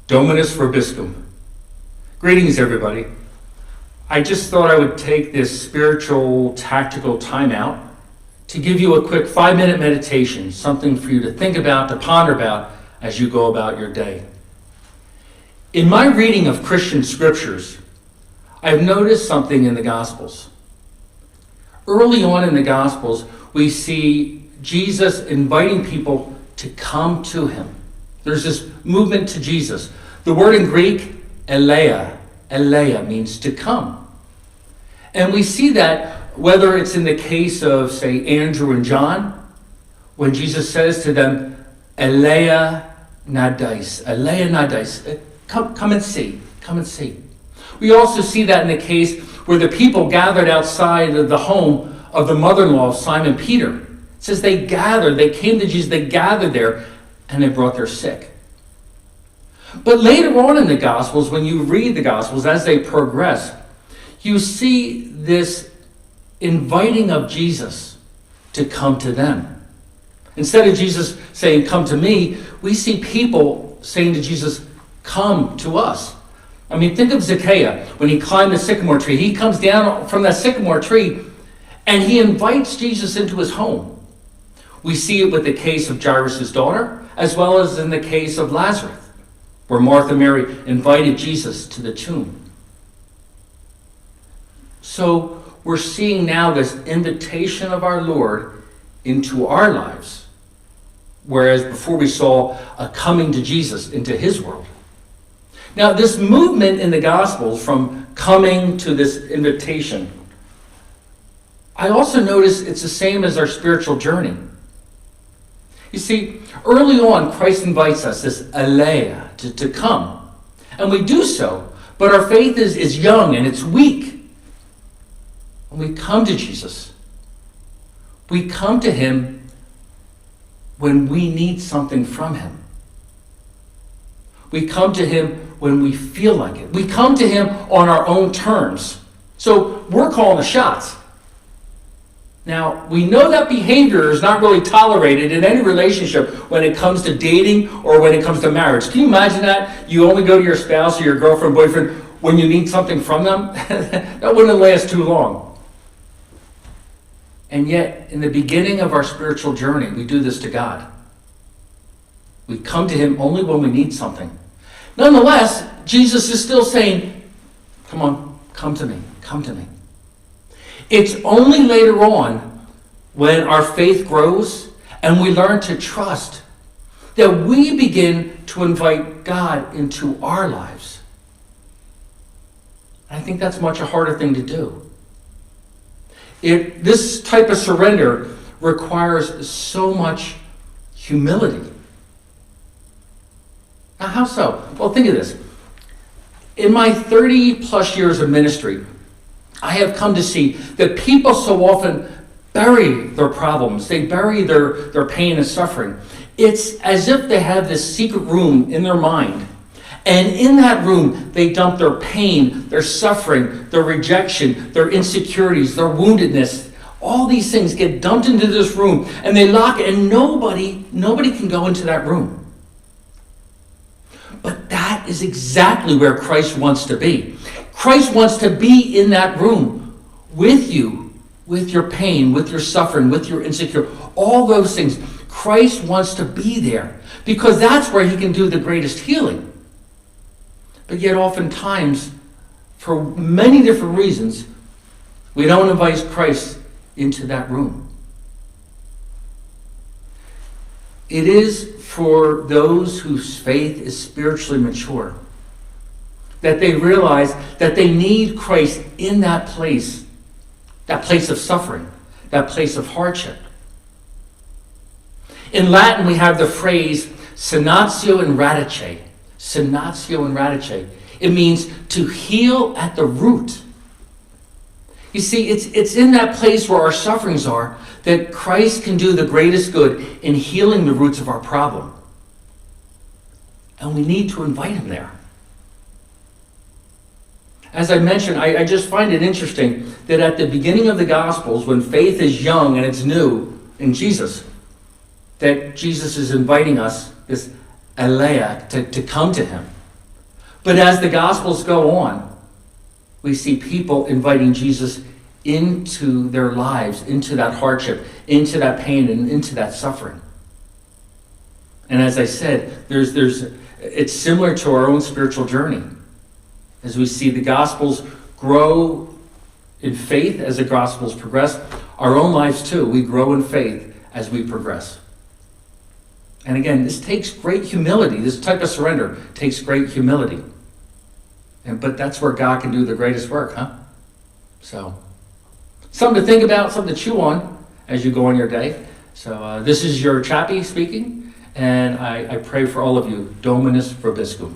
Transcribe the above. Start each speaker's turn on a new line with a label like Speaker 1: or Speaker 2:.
Speaker 1: Dominus Vobiscum. Greetings, everybody. I just thought I would take this spiritual, tactical timeout to give you a quick 5-minute meditation, something for you to think about, to ponder about as you go about your day. In my reading of Christian scriptures, I've noticed something in the Gospels. Early on in the Gospels, we see Jesus inviting people to come to him. There's this movement to Jesus. The word in Greek, eleia means to come. And we see that whether it's in the case of, say, Andrew and John, when Jesus says to them, eleia nadais, come and see, come and see. We also see that in the case where the people gathered outside of the home of the mother-in-law of Simon Peter. It says they gathered, they came to Jesus, they gathered there, and they brought their sick. But later on in the Gospels, when you read the Gospels as they progress, you see this inviting of Jesus to come to them. Instead of Jesus saying, come to me, we see people saying to Jesus, come to us. I mean, think of Zacchaeus when he climbed the sycamore tree. He comes down from that sycamore tree and he invites Jesus into his home. We see it with the case of Jairus' daughter, as well as in the case of Lazarus, where Martha and Mary invited Jesus to the tomb. So we're seeing now this invitation of our Lord into our lives, whereas before we saw a coming to Jesus into his world. Now, this movement in the Gospels from coming to this invitation, I also notice it's the same as our spiritual journey. You see, early on, Christ invites us, this eleia, to come. And we do so, but our faith is young and it's weak. When we come to Jesus, we come to him when we need something from him. We come to him when we feel like it. We come to him on our own terms. So we're calling the shots. Now, we know that behavior is not really tolerated in any relationship when it comes to dating or when it comes to marriage. Can you imagine that? You only go to your spouse or your girlfriend, boyfriend when you need something from them? That wouldn't last too long. And yet, in the beginning of our spiritual journey, we do this to God. We come to him only when we need something. Nonetheless, Jesus is still saying, come on, come to me, come to me. It's only later on when our faith grows and we learn to trust that we begin to invite God into our lives. I think that's much a harder thing to do. This type of surrender requires so much humility. Now, how so? Well, think of this. In my 30 plus years of ministry, I have come to see that people so often bury their problems. They bury their pain and suffering. It's as if they have this secret room in their mind. And in that room, they dump their pain, their suffering, their rejection, their insecurities, their woundedness. All these things get dumped into this room and they lock it, and nobody can go into that room. But that is exactly where Christ wants to be. Christ wants to be in that room with you, with your pain, with your suffering, with your insecurity, all those things. Christ wants to be there because that's where he can do the greatest healing. But yet oftentimes, for many different reasons, we don't invite Christ into that room. It is for those whose faith is spiritually mature that they realize that they need Christ in that place of suffering, that place of hardship. In Latin, we have the phrase sanatio in radice. Sanatio in radice. It means to heal at the root. You see, it's in that place where our sufferings are that Christ can do the greatest good in healing the roots of our problem. And we need to invite him there. As I mentioned, I just find it interesting that at the beginning of the Gospels, when faith is young and it's new in Jesus, that Jesus is inviting us, this eleia, to come to him. But as the Gospels go on, we see people inviting Jesus into their lives, into that hardship, into that pain, and into that suffering. And as I said, it's similar to our own spiritual journey. As we see the Gospels grow in faith as the Gospels progress, our own lives too, we grow in faith as we progress. And again, this takes great humility. This type of surrender takes great humility. But that's where God can do the greatest work, huh? So, something to think about, something to chew on as you go on your day. So this is your Chappy speaking, and I pray for all of you. Dominus vobiscum.